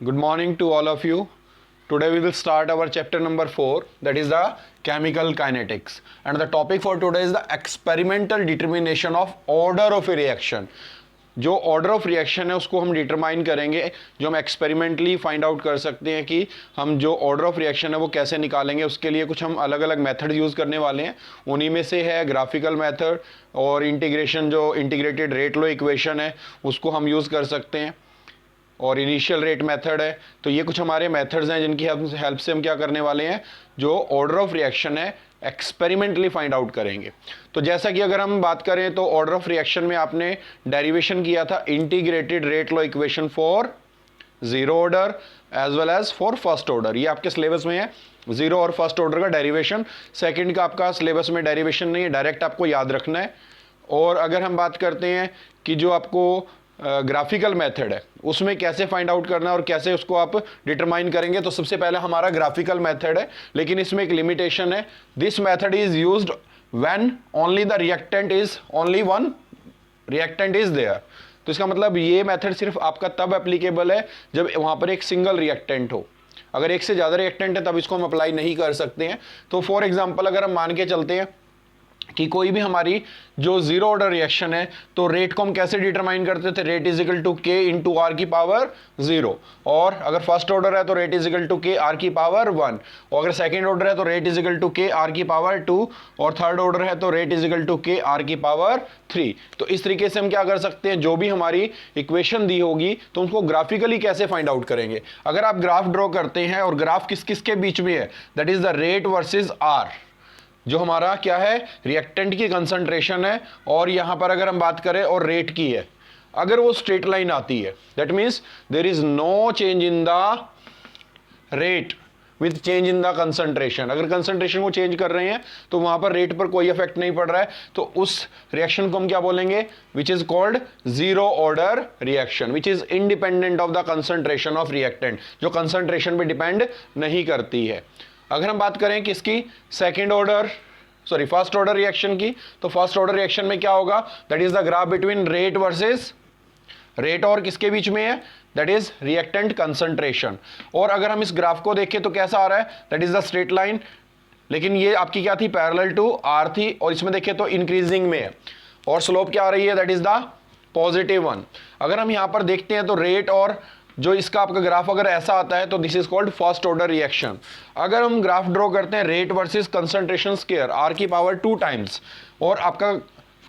Good morning to all of you. Today we will start our chapter number 4, that is the chemical kinetics, and the topic for today is the experimental determination of order of a reaction. जो order of reaction है उसको हम determine करेंगे, जो हम experimentally find out कर सकते हैं कि हम जो ऑर्डर ऑफ रिएक्शन है वो कैसे निकालेंगे। उसके लिए कुछ हम अलग अलग मेथड यूज़ करने वाले हैं। उन्हीं में से है ग्राफिकल मेथड और इंटीग्रेशन, जो इंटीग्रेटेड रेट लो इक्वेशन है उसको हम यूज़ कर सकते हैं, और इनिशियल रेट मेथड है। तो ये कुछ हमारे मेथड्स हैं जिनकी हेल्प से हम क्या करने वाले हैं, जो ऑर्डर ऑफ रिएक्शन है एक्सपेरिमेंटली फाइंड आउट करेंगे। तो जैसा कि अगर हम बात करें तो ऑर्डर ऑफ रिएक्शन में आपने डेरिवेशन किया था integrated rate law equation for zero order as well as for first order. ये आपके सिलेबस में है, जीरो और फर्स्ट ऑर्डर का डेरिवेशन। सेकंड का आपका सिलेबस में डेरिवेशन नहीं है, डायरेक्ट आपको याद रखना है। और अगर हम बात करते हैं कि जो आपको ग्राफिकल मेथड है उसमें कैसे फाइंड आउट करना है और कैसे उसको आप डिटरमाइन करेंगे, तो सबसे पहले हमारा ग्राफिकल मेथड है, लेकिन इसमें एक लिमिटेशन है। This method is used when only the reactant is only one reactant is there. तो इसका मतलब ये मेथड सिर्फ आपका तब एप्लीकेबल है जब वहां पर एक सिंगल रिएक्टेंट हो। अगर एक से ज़्यादा रिएक्टेंट है तब इसको हम अप्लाई नहीं कर सकते हैं। तो फॉर एग्जाम्पल अगर हम मान के चलते हैं कि कोई भी हमारी जो जीरो ऑर्डर रिएक्शन है, तो रेट को हम कैसे डिटरमाइन करते थे, रेट इज इक्वल टू के इंटू आर की पावर 0। और अगर फर्स्ट ऑर्डर है तो रेट इज इक्वल टू के आर की पावर 1, और अगर सेकंड ऑर्डर है तो रेट इज इक्वल टू के आर की पावर 2, और थर्ड ऑर्डर है तो रेट इज इक्वल टू के आर की पावर 3। तो इस तरीके से हम क्या कर सकते हैं, जो भी हमारी इक्वेशन दी होगी तो उसको ग्राफिकली कैसे फाइंड आउट करेंगे। अगर आप ग्राफ ड्रॉ करते हैं और ग्राफ किस किस के बीच में है, that is the rate versus are, जो हमारा क्या है रिएक्टेंट की कंसंट्रेशन है, और यहां पर अगर हम बात करें और रेट की है, अगर वो स्ट्रेट लाइन आती है that means there is no change in the rate with change in the concentration. अगर कंसंट्रेशन को चेंज कर रहे हैं तो वहां पर रेट पर कोई इफेक्ट नहीं पड़ रहा है, तो उस रिएक्शन को हम क्या बोलेंगे, which is called zero order reaction, which is independent of the concentration of reactant, जो कंसंट्रेशन पे डिपेंड नहीं करती है। अगर हम बात करें किसकी, फर्स्ट ऑर्डर रिएक्शन की, तो फर्स्ट ऑर्डर रिएक्शन में क्या होगा, that is the graph between rate versus rate, और किसके बीच में है, दैट इज रिएक्टेंट कंसंट्रेशन। और अगर हम इस ग्राफ को देखें तो कैसा आ रहा है, that is the straight line, लेकिन ये आपकी क्या थी, पैरेलल टू आर थी, और इसमें देखें तो इंक्रीजिंग में है, और स्लोप क्या आ रही है, दैट इज द पॉजिटिव 1। अगर हम यहां पर देखते हैं तो रेट और जो इसका आपका ग्राफ अगर ऐसा आता है तो this is called first order reaction. अगर हम ग्राफ ड्रॉ करते हैं rate versus concentration square R की पावर 2 टाइम्स, और आपका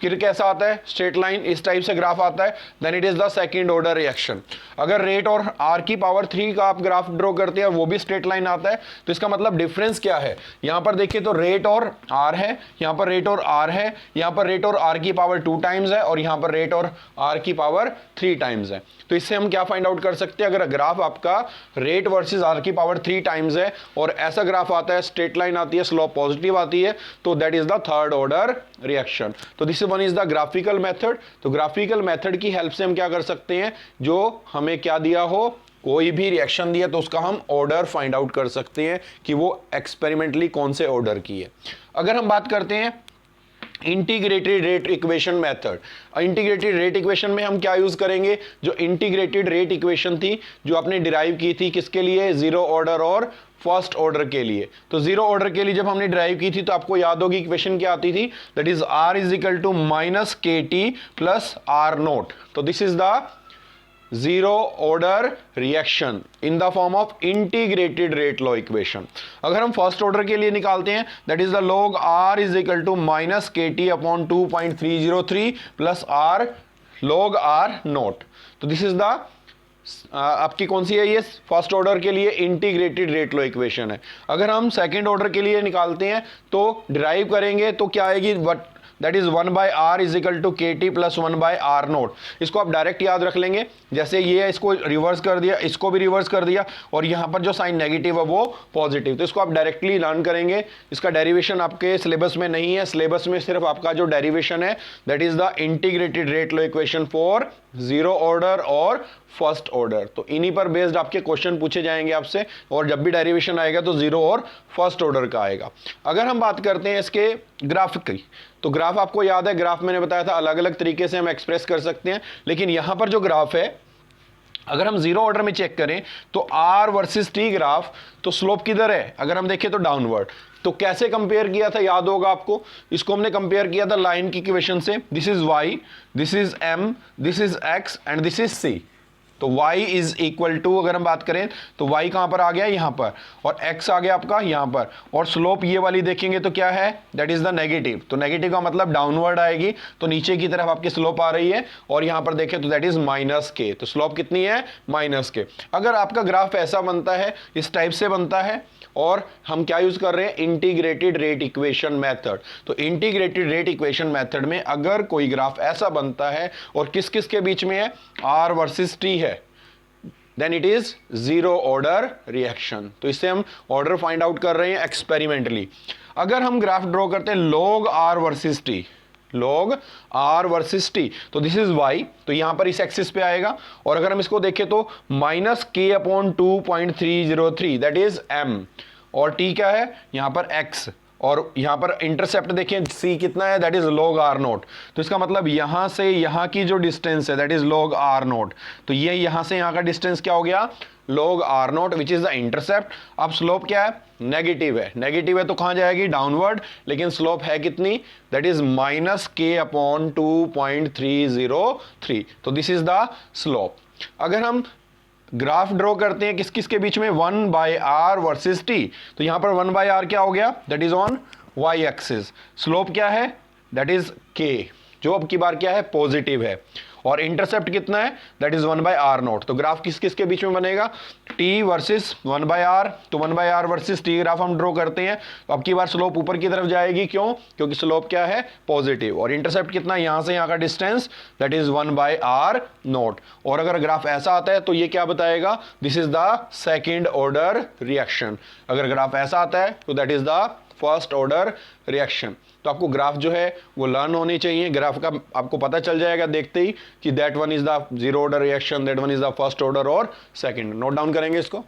फिर कैसा आता है, स्ट्रेट लाइन इस टाइप से ग्राफ आता है, then it is the second order reaction. अगर रेट और आर की पावर 3 का आप ग्राफ ड्रॉ करते हैं वो भी स्ट्रेट लाइन आता है, तो इसका मतलब डिफरेंस क्या है, यहां पर देखिए तो रेट और आर है, यहां पर रेट और आर है, यहां पर रेट और आर की पावर 2 टाइम्स है, और यहां पर रेट और आर की पावर 3 टाइम्स है। तो इससे हम क्या फाइंड आउट कर सकते हैं, अगर ग्राफ आपका रेट वर्सेस आर की पावर 3 टाइम्स है और ऐसा ग्राफ आता है, स्ट्रेट लाइन आती है, स्लोप पॉजिटिव आती है, तो that is the third order reaction. तो this one is the graphical method. तो ग्राफिकल मेथड की हेल्प से हम क्या कर सकते हैं, जो हमें क्या दिया हो, कोई भी रिएक्शन दिया तो उसका हम ऑर्डर फाइंड आउट कर सकते हैं कि वो एक्सपेरिमेंटली कौन से ऑर्डर की है। अगर हम बात करते हैं integrated rate equation method, integrated rate equation में हम क्या यूज करेंगे, जो इंटीग्रेटेड रेट इक्वेशन थी जो आपने डिराइव की थी किसके लिए, जीरो ऑर्डर और फर्स्ट ऑर्डर के लिए। तो जीरो ऑर्डर के लिए जब हमने डिराइव की थी तो आपको याद होगी इक्वेशन क्या आती थी, that is R is equal to minus K T plus R naught. तो this is the zero order reaction in the form of integrated rate law equation. अगर हम फर्स्ट ऑर्डर के लिए निकालते हैं, that is the log R is equal to minus K T upon 2.303 plus R log R naught. तो this is the आपकी कौन सी है, ये फर्स्ट ऑर्डर के लिए इंटीग्रेटेड रेट लॉ इक्वेशन है। अगर हम सेकंड ऑर्डर के लिए निकालते हैं तो डिराइव करेंगे तो क्या आएगी, that is 1 by R is equal to K T plus 1 by R naught. इसको आप डायरेक्ट याद रख लेंगे, जैसे ये है इसको रिवर्स कर दिया, इसको भी रिवर्स कर दिया, और यहाँ पर जो साइन नेगेटिव है वो पॉजिटिव, तो इसको आप डायरेक्टली लर्न करेंगे। इसका डेरिवेशन आपके सिलेबस में नहीं है, सिलेबस में सिर्फ आपका जो डेरिवेशन है that is the integrated rate law equation for zero order और फर्स्ट ऑर्डर। तो इन्हीं पर बेस्ड आपके क्वेश्चन पूछे जाएंगे आपसे, और जब भी डेरिवेशन आएगा तो जीरो और फर्स्ट ऑर्डर का आएगा। अगर हम बात करते हैं इसके ग्राफ की, तो ग्राफ आपको याद है, ग्राफ मैंने बताया था अलग अलग तरीके से हम एक्सप्रेस कर सकते हैं, लेकिन यहां पर जो ग्राफ है अगर हम जीरो ऑर्डर में चेक करें तो आर वर्सेस टी ग्राफ, तो स्लोप किधर है, अगर हम देखें तो डाउनवर्ड। तो कैसे कंपेयर किया था, याद होगा आपको, इसको हमने कंपेयर किया था लाइन की इक्वेशन से। This is Y, this is M, this is X and this is C. तो y इज इक्वल टू, अगर हम बात करें तो y कहां पर आ गया, यहां पर, और x आ गया आपका यहां पर, और स्लोप ये वाली देखेंगे तो क्या है, दैट इज द नेगेटिव। तो नेगेटिव का मतलब डाउनवर्ड आएगी, तो नीचे की तरफ आपकी स्लोप आ रही है, और यहां पर देखें तो दैट इज माइनस के। तो स्लोप कितनी है, माइनस के। अगर आपका ग्राफ ऐसा बनता है, इस टाइप से बनता है, और हम क्या यूज कर रहे हैं, इंटीग्रेटेड रेट इक्वेशन मेथड। तो इंटीग्रेटेड रेट इक्वेशन मेथड में अगर कोई ग्राफ ऐसा बनता है और किस किस के बीच में है, आर वर्सेस टी है, then it is zero order reaction. तो इससे हम ऑर्डर फाइंड आउट कर रहे हैं एक्सपेरिमेंटली। अगर हम ग्राफ ड्रॉ करते हैं log are versus T, log r versus t, तो दिस इज y, तो यहां पर इस एक्सिस पे आएगा। और अगर हम इसको देखें तो minus k upon 2.303 that is m, और t क्या है यहां पर x, और यहां पर इंटरसेप्ट देखें c कितना है, that is log r note. तो इसका मतलब यहां से यहां की जो डिस्टेंस है that is log r note. तो ये यहां से यहां का डिस्टेंस क्या हो गया, log r note which is the intercept. अब स्लोप क्या है, नेगेटिव है, नेगेटिव है तो कहां जाएगी, डाउनवर्ड, लेकिन स्लोप है कितनी, दैट इज माइनस के अपॉन 2.303। तो दिस इज द स्लोप। अगर हम ग्राफ ड्रॉ करते हैं किस किस के बीच में, 1/r वर्सेस t, तो यहां पर 1/r क्या हो गया, that is on y axis. Slope क्या है, दैट इज k, जो अब की बार क्या है, पॉजिटिव है, और इंटरसेप्ट कितना है, दैट इज 1/r नोट। तो ग्राफ किस किस के बीच में बनेगा, t वर्सेस 1/r, तो 1/r वर्सेस t ग्राफ हम ड्रॉ करते हैं। तो अब की बार स्लोप ऊपर की तरफ जाएगी, क्यों, क्योंकि स्लोप क्या है, पॉजिटिव, और इंटरसेप्ट कितना, यहां से यहां का distance, that is 1/r note. और अगर ग्राफ ऐसा आता है तो ये क्या बताएगा, this is the second order reaction. अगर ग्राफ ऐसा आता है तो that is the first order reaction. तो आपको ग्राफ जो है वो लर्न होनी चाहिए, ग्राफ का आपको पता चल जाएगा देखते ही कि that one is the zero order reaction, that one is the first order और सेकंड। नोट डाउन करेंगे इसको।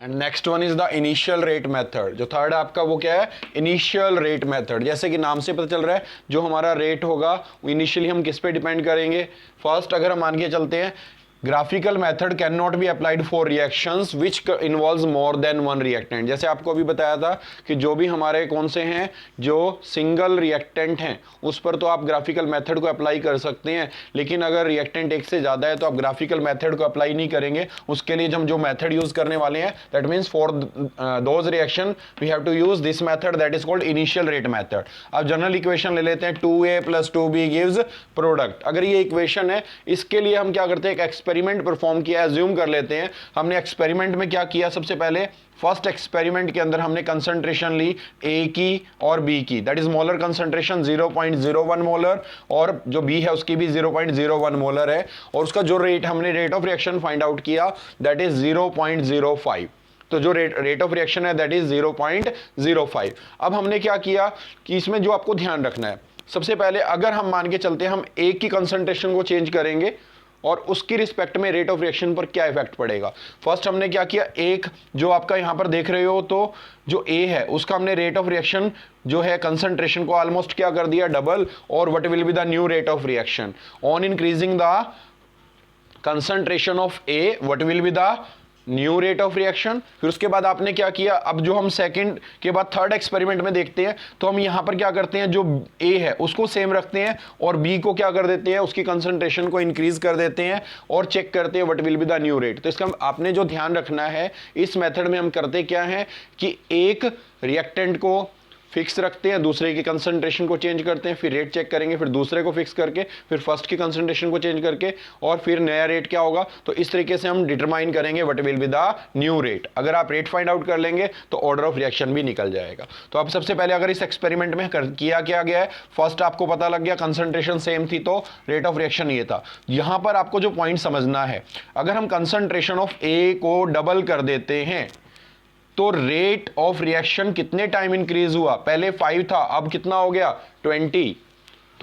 And next one is the initial rate method. जो थर्ड है आपका वो क्या है, इनिशियल रेट मेथड। जैसे कि नाम से पता चल रहा है, जो हमारा रेट होगा वो इनिशियली हम किस पे डिपेंड करेंगे। फर्स्ट अगर हम मान के चलते हैं, graphical method can not be applied for reactions which involves more than one reactant. जैसे आपको अभी बताया था कि जो भी हमारे कौन से हैं, जो सिंगल रिएक्टेंट हैं, उस पर तो आप ग्राफिकल मेथड को अप्लाई कर सकते हैं, लेकिन अगर रिएक्टेंट एक से ज़्यादा है तो आप ग्राफिकल मेथड को अप्लाई नहीं करेंगे। उसके लिए हम जो मेथड यूज करने वाले हैं, that means for those reaction we have to use this method, that is called initial rate method. अब जनरल इक्वेशन ले लेते हैं, 2a + 2b गिव्स प्रोडक्ट। अगर ये इक्वेशन है, इसके लिए हम क्या करते हैं, एक एक्सपेरिमेंट परफॉर्म किया, एज्यूम कर लेते हैं। हमने एक्सपेरिमेंट में क्या किया, सबसे पहले फर्स्ट एक्सपेरिमेंट के अंदर हमने कंसंट्रेशन ली A की और B की, that is molar concentration 0.01 molar, और जो B है उसकी भी 0.01 मोलर है, और उसका जो रेट हमने rate of reaction find out किया, दैट इज 0.05। तो जो रेट ऑफ रिएक्शन है दैट इज 0.05। अब हमने क्या किया कि इसमें जो आपको ध्यान रखना है, सबसे पहले अगर हम मान के चलते हैं हम A की कंसंट्रेशन को चेंज करेंगे और उसकी रिस्पेक्ट में रेट ऑफ रिएक्शन पर क्या इफेक्ट पड़ेगा। फर्स्ट हमने क्या किया, एक जो आपका यहां पर देख रहे हो, तो जो A है उसका हमने रेट ऑफ रिएक्शन जो है कंसंट्रेशन को ऑलमोस्ट क्या कर दिया, डबल, और what will be the new rate of reaction on increasing the concentration of A, what will be the new rate of reaction. फिर उसके बाद आपने क्या किया, अब जो हम सेकंड के बाद थर्ड एक्सपेरिमेंट में देखते हैं, तो हम यहां पर क्या करते हैं, जो A है उसको सेम रखते हैं और B को क्या कर देते हैं, उसकी कंसंट्रेशन को इंक्रीज कर देते हैं और चेक करते हैं what will be the new rate. तो इसका आपने जो ध्यान रखना है, इस मेथड में हम करते क्या है कि एक रिएक्टेंट को फिक्स रखते हैं, दूसरे की कंसंट्रेशन को चेंज करते हैं, फिर रेट चेक करेंगे, फिर दूसरे को फिक्स करके, फिर फर्स्ट की कंसंट्रेशन को चेंज करके, और फिर नया रेट क्या होगा। तो इस तरीके से हम डिटरमाइन करेंगे what will be the new rate. अगर आप रेट फाइंड आउट कर लेंगे तो ऑर्डर ऑफ रिएक्शन भी निकल जाएगा। तो अब सबसे पहले अगर इस एक्सपेरिमेंट में किया क्या गया है, फर्स्ट आपको पता लग गया कंसंट्रेशन सेम थी तो रेट ऑफ रिएक्शन ये था। यहां पर आपको जो पॉइंट समझना है, अगर हम कंसंट्रेशन ऑफ A को डबल कर देते हैं तो रेट ऑफ रिएक्शन कितने टाइम इंक्रीज हुआ, पहले 5 था, अब कितना हो गया 20।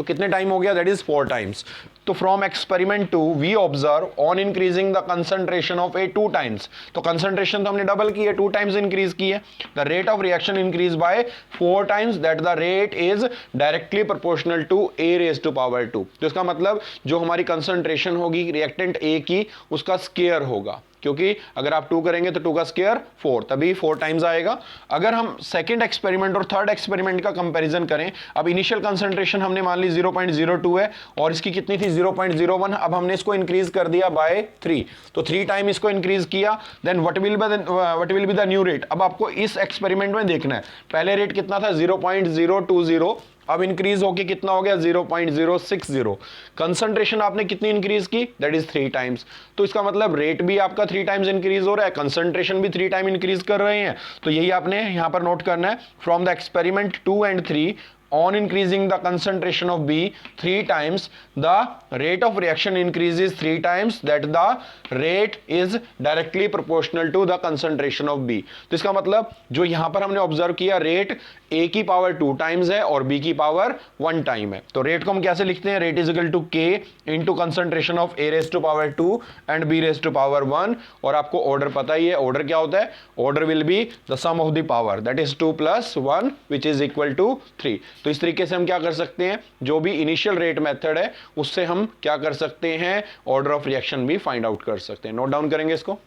तो कितने टाइम हो गया, दैट इज 4 टाइम्स। तो from experiment 2 we observe on increasing the concentration of A 2 times, तो कंसंट्रेशन तो हमने डबल की है, 2 टाइम्स इंक्रीज की है, the rate of reaction increase by 4 times, that the rate is directly proportional to A raise to power 2। तो इसका मतलब जो हमारी कंसंट्रेशन होगी रिएक्टेंट ए की उसका स्केयर होगा, क्योंकि अगर आप 2 करेंगे तो 2 का स्क्वायर 4, तभी 4 टाइम्स आएगा। अगर हम सेकंड एक्सपेरिमेंट और थर्ड एक्सपेरिमेंट का कंपैरिजन करें, अब इनिशियल कंसंट्रेशन हमने मान ली 0.02 है और इसकी कितनी थी 0.01, अब हमने इसको इंक्रीज कर दिया बाय 3, तो 3 टाइम इसको इंक्रीज किया, then what will be the new rate. अब आपको इस एक्सपेरिमेंट में देखना है, पहले रेट कितना था 0.020, अब इंक्रीज होके कितना हो गया 0.060, कंसंट्रेशन आपने कितनी इंक्रीज की, दैट इज 3 टाइम्स। तो इसका मतलब रेट भी आपका 3 टाइम्स इंक्रीज हो रहा है, कंसंट्रेशन भी 3 टाइम इंक्रीज कर रहे हैं। तो यही आपने यहां पर नोट करना है, from the experiment 2 and 3 on increasing the concentration of B 3 times, the rate of reaction increases 3 times, that the rate is directly proportional to the concentration of B। तो इसका मतलब जो यहां पर हमने ऑब्जर्व किया, रेट A की power 2 times है और B की पावर 1 टाइम है। तो रेट को हम कैसे लिखते हैं, rate is equal to K into concentration of A raise to power 2 and B raise to power 1, और आपको ऑर्डर पता ही है, ऑर्डर क्या होता है, order will be the sum of the power, that is 2 + 1 which is equal to 3। तो इस तरीके से हम क्या कर सकते हैं, जो भी इनिशियल रेट मेथड है उससे हम क्या कर सकते हैं, ऑर्डर ऑफ रिएक्शन भी फाइंड आउट कर सकते हैं। नोट डाउन करेंगे इसको।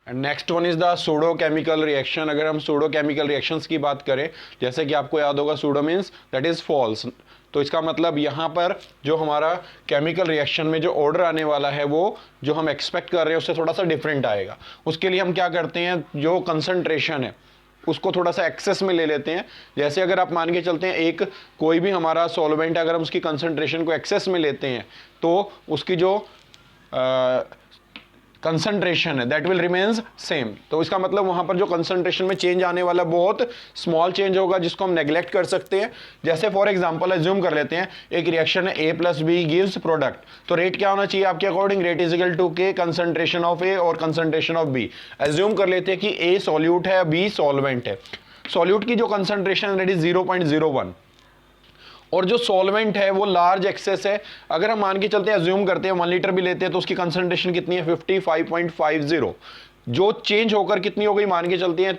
And next one is the pseudo chemical reaction. अगर हम सूडो केमिकल रिएक्शंस की बात करें, जैसे कि आपको याद होगा pseudo means that is false, तो इसका मतलब यहाँ पर जो हमारा केमिकल रिएक्शन में जो ऑर्डर आने वाला है वो जो हम एक्सपेक्ट कर रहे हैं उससे थोड़ा सा डिफरेंट आएगा। उसके लिए हम क्या करते हैं, जो कंसंट्रेशन है उसको थोड़ा सा एक्सेस में ले लेते हैं। जैसे अगर आप मान के चलते हैं एक कोई भी हमारा सॉल्वेंट है, अगर हम उसकी कंसंट्रेशन को एक्सेस में लेते हैं तो उसकी जो कंसंट्रेशन है दैट विल रिमेन्स सेम। तो इसका मतलब वहां पर जो कंसंट्रेशन में चेंज आने वाला बहुत स्मॉल चेंज होगा, जिसको हम नेग्लेक्ट कर सकते हैं। जैसे फॉर एग्जांपल एज्यूम कर लेते हैं एक रिएक्शन है A + B गिव्स प्रोडक्ट, तो रेट क्या होना चाहिए आपके according, rate is equal to K concentration of A और कंसंट्रेशन ऑफ B। एज्यूम कर लेते हैं कि A सॉल्यूट है, B सॉल्वेंट है। सॉल्यूट की जो कंसंट्रेशन रेट इज 0.01 और जो सॉल्वेंट है वो लार्ज एक्सेस है। अगर हम मान के चलते हैं, अज्यूम करते हैं 1 लीटर भी लेते हैं, तो उसकी कंसंट्रेशन कितनी है 55.50, जो चेंज होकर कितनी हो गई, मान के चलते हैं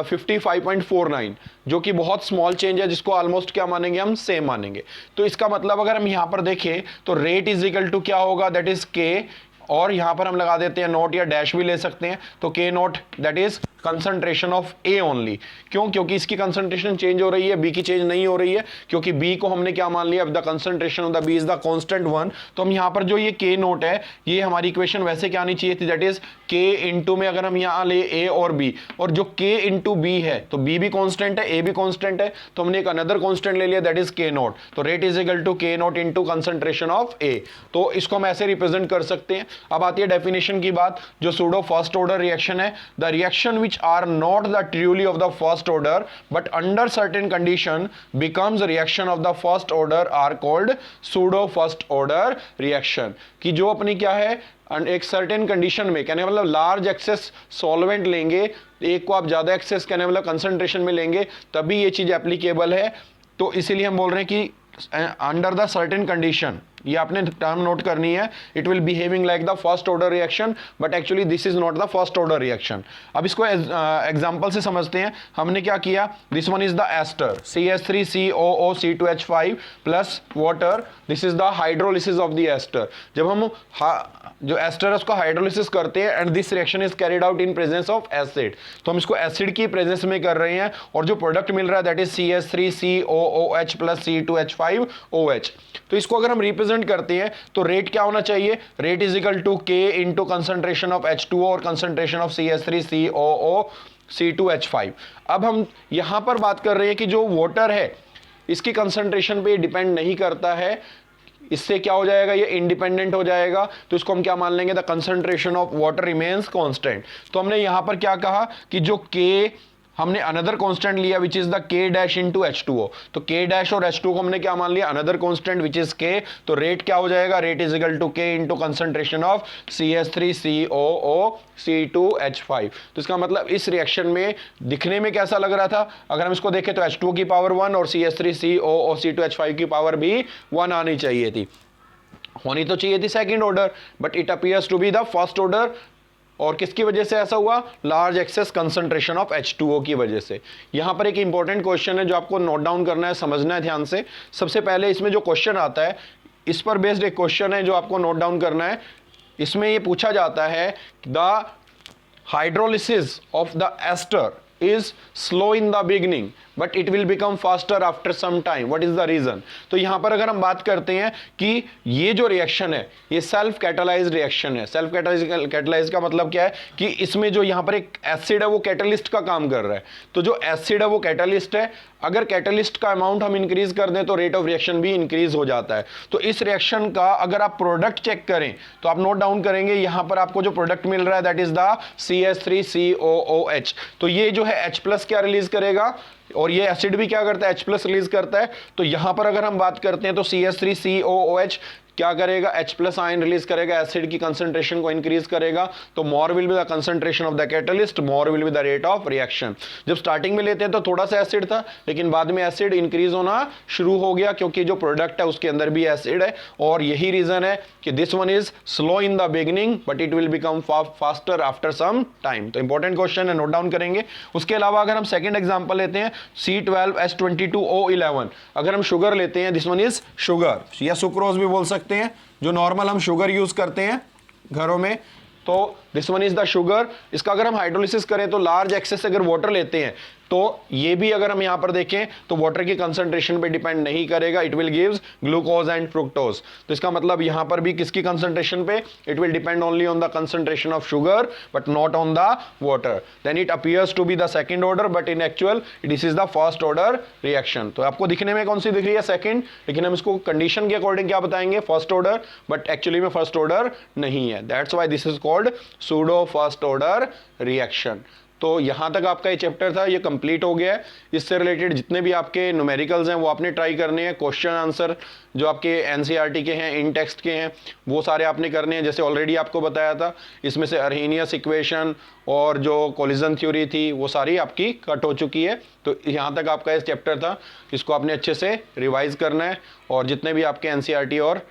55.49, जो कि बहुत स्मॉल चेंज है, जिसको ऑलमोस्ट क्या मानेंगे हम, सेम मानेंगे। तो इसका मतलब अगर हम यहाँ पर देखें तो रेट इज इक्वल टू क्या होगा, दैट इज K, और यहां पर हम लगा देते हैं नोट या डैश भी ले सकते हैं, तो K note that is concentration of A only. क्यों, क्योंकि इसकी कंसंट्रेशन चेंज हो रही है, B की चेंज नहीं हो रही है, क्योंकि B को हमने क्या मान लिया, the concentration of the B is the constant 1। तो हम यहां पर जो ये K नोट है, ये हमारी इक्वेशन वैसे क्या आनी चाहिए थी, दैट इज K इंटू में अगर हम यहां ले A और B, और जो K इंटू B है तो B भी कांस्टेंट है, A भी कांस्टेंट है, तो हमने एक अनदर कांस्टेंट ले लिया दैट इज K नोट। तो rate is equal to K naught into concentration of A। तो इसको हम ऐसे रिप्रेजेंट कर सकते हैं। अब आती है डेफिनेशन की बात, जो सूडो फर्स्ट ऑर्डर रिएक्शन है, the reaction which are not the truly of the first order but under certain condition becomes reaction of the first order are called pseudo first order reaction। कि जो अपनी क्या है, एक certain condition में, कहने मतलब लार्ज एक्सेस सॉल्वेंट लेंगे, एक को आप ज्यादा एक्सेस कहने मतलब कंसंट्रेशन में लेंगे, तभी ये चीज एप्लीकेबल है। तो इसीलिए हम बोल रहे हैं कि अंडर द सर्टेन कंडीशन, ये आपने टर्म नोट करनी है, it will behaving like the first order reaction but actually this is not the first order reaction. अब इसको एग्जांपल से समझते हैं। हमने क्या किया, this one is the ester CH3COO2H5 plus water, this is the hydrolysis of the ester. जब हम जो एस्टर है उसको हाइड्रोलिसिस करते हैं and this reaction is carried out in presence of acid, तो हम इसको एसिड की प्रेजेंस में कर रहे हैं, और जो प्रोडक्ट मिल रहा है that is CH3COOH plus C2H5OH। तो इसको अगर हम रिप्रेजेंट करते हैं तो रेट क्या होना चाहिए, rate is equal to K into concentration of H2O और कंसंट्रेशन ऑफ CH3COO C2H5। अब हम यहां पर बात कर रहे हैं कि जो वाटर है इसकी कंसंट्रेशन पे डिपेंड नहीं करता है, इससे क्या हो जाएगा, ये इंडिपेंडेंट हो जाएगा। तो इसको हम क्या मान लेंगे, the concentration of water remains constant. तो हमने यहां पर क्या कहा कि जो K हमने अनदर कांस्टेंट लिया विच इज द के डैश इनटू H2O, तो के डैश और H2O को हमने क्या मान लिया, अनदर कांस्टेंट विच इज के, तो रेट क्या हो जाएगा, रेट इज इक्वल टू के into concentration of CH3COO C2H5। तो इसका मतलब इस रिएक्शन में दिखने में कैसा लग रहा था, अगर हम इसको देखें तो H2O की पावर 1 और CH3COO C2H5 की पावर भी 1 आनी चाहिए थी, होनी तो चाहिए थी second order, but it appears to be the first order. और किसकी वजह से ऐसा हुआ, large access concentration of H2O की वजह से। यहां पर एक इंपॉर्टेंट क्वेश्चन है जो आपको नोट डाउन करना है, समझना है ध्यान से। सबसे पहले इसमें जो क्वेश्चन आता है इस पर बेस्ड एक क्वेश्चन है जो आपको नोट डाउन करना है। इसमें यह पूछा जाता है the hydrolysis of the ester is slow in the beginning but it will become faster after some time, what is the reason। तो यहां पर अगर हम बात करते हैं कि ये जो रिएक्शन है ये सेल्फ कैटालाइज्ड रिएक्शन है। सेल्फ कैटालाइज का मतलब क्या है कि इसमें जो यहां पर एक एसिड है वो कैटलिस्ट का काम कर रहा है, तो जो एसिड है वो कैटलिस्ट है, अगर कैटलिस्ट का अमाउंट हम इंक्रीज कर दें तो रेट ऑफ रिएक्शन भी इंक्रीज हो जाता है। तो इस रिएक्शन का अगर आप प्रोडक्ट चेक करें तो आप नोट डाउन करेंगे यहां पर आपको जो प्रोडक्ट मिल रहा है दैट इज द CH3COOH। तो ये जो है H+ क्या रिलीज करेगा और ये एसिड भी क्या करता है, H+ रिलीज करता है। तो यहां पर अगर हम बात करते हैं तो CH3COOH क्या करेगा, H+ आयन रिलीज करेगा, एसिड की कंसंट्रेशन को इंक्रीज करेगा। तो more will be the concentration of the catalyst, more will be the rate of reaction. जब स्टार्टिंग में लेते हैं तो थोड़ा सा एसिड था, लेकिन बाद में एसिड इंक्रीज होना शुरू हो गया क्योंकि जो प्रोडक्ट है उसके अंदर भी एसिड है। और यही रीजन है कि this one is slow in the beginning but it will become faster after some time. तो इंपॉर्टेंट क्वेश्चन है, नोट डाउन करेंगे। उसके अलावा अगर हम सेकेंड एग्जाम्पल लेते हैं C12H22O11, अगर हम शुगर लेते हैं, दिस वन इज शुगर या सुक्रोज भी बोल सकते हैं, जो नॉर्मल हम शुगर यूज करते हैं घरों में, तो this one is the sugar. इसका अगर हम हाइड्रोलिसिस करें तो लार्ज एक्सेस अगर वाटर लेते हैं तो ये भी अगर हम यहां पर देखें तो वाटर की कंसंट्रेशन पे डिपेंड नहीं करेगा, it will gives glucose and fructose. तो इसका मतलब यहां पर भी किसकी कंसंट्रेशन पे, it will depend only on the concentration of sugar but not on the water, then it appears to be the second order but in actual this is the first order reaction. तो आपको दिखने में कौन सी दिख रही है, second, लेकिन हम इसको कंडीशन के अकॉर्डिंग क्या बताएंगे, फर्स्ट ऑर्डर, बट एक्चुअली में फर्स्ट ऑर्डर नहीं है। That's why this is called pseudo first order reaction. तो यहां तक आपका ये चैप्टर था, ये कंप्लीट हो गया है। इससे रिलेटेड जितने भी आपके न्यूमेरिकल्स हैं वो आपने ट्राई करने हैं, क्वेश्चन आंसर जो आपके एनसीईआरटी के हैं, इन टेक्स्ट के हैं, वो सारे आपने करने हैं। जैसे ऑलरेडी आपको बताया था, इसमें से अर्हेनियस इक्वेशन और जो कोलिजन थ्योरी थी वो सारी आपकी कट हो चुकी है। तो यहाँ तक आपका इस चैप्टर था, इसको आपने अच्छे से रिवाइज करना है। और जितने भी आपके एनसीईआरटी और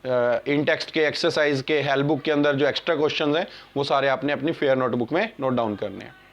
इन टेक्स्ट के एक्सरसाइज के हेल्प बुक के अंदर जो एक्स्ट्रा क्वेश्चंस हैं वो सारे आपने अपनी फेयर नोटबुक में नोट डाउन करने हैं।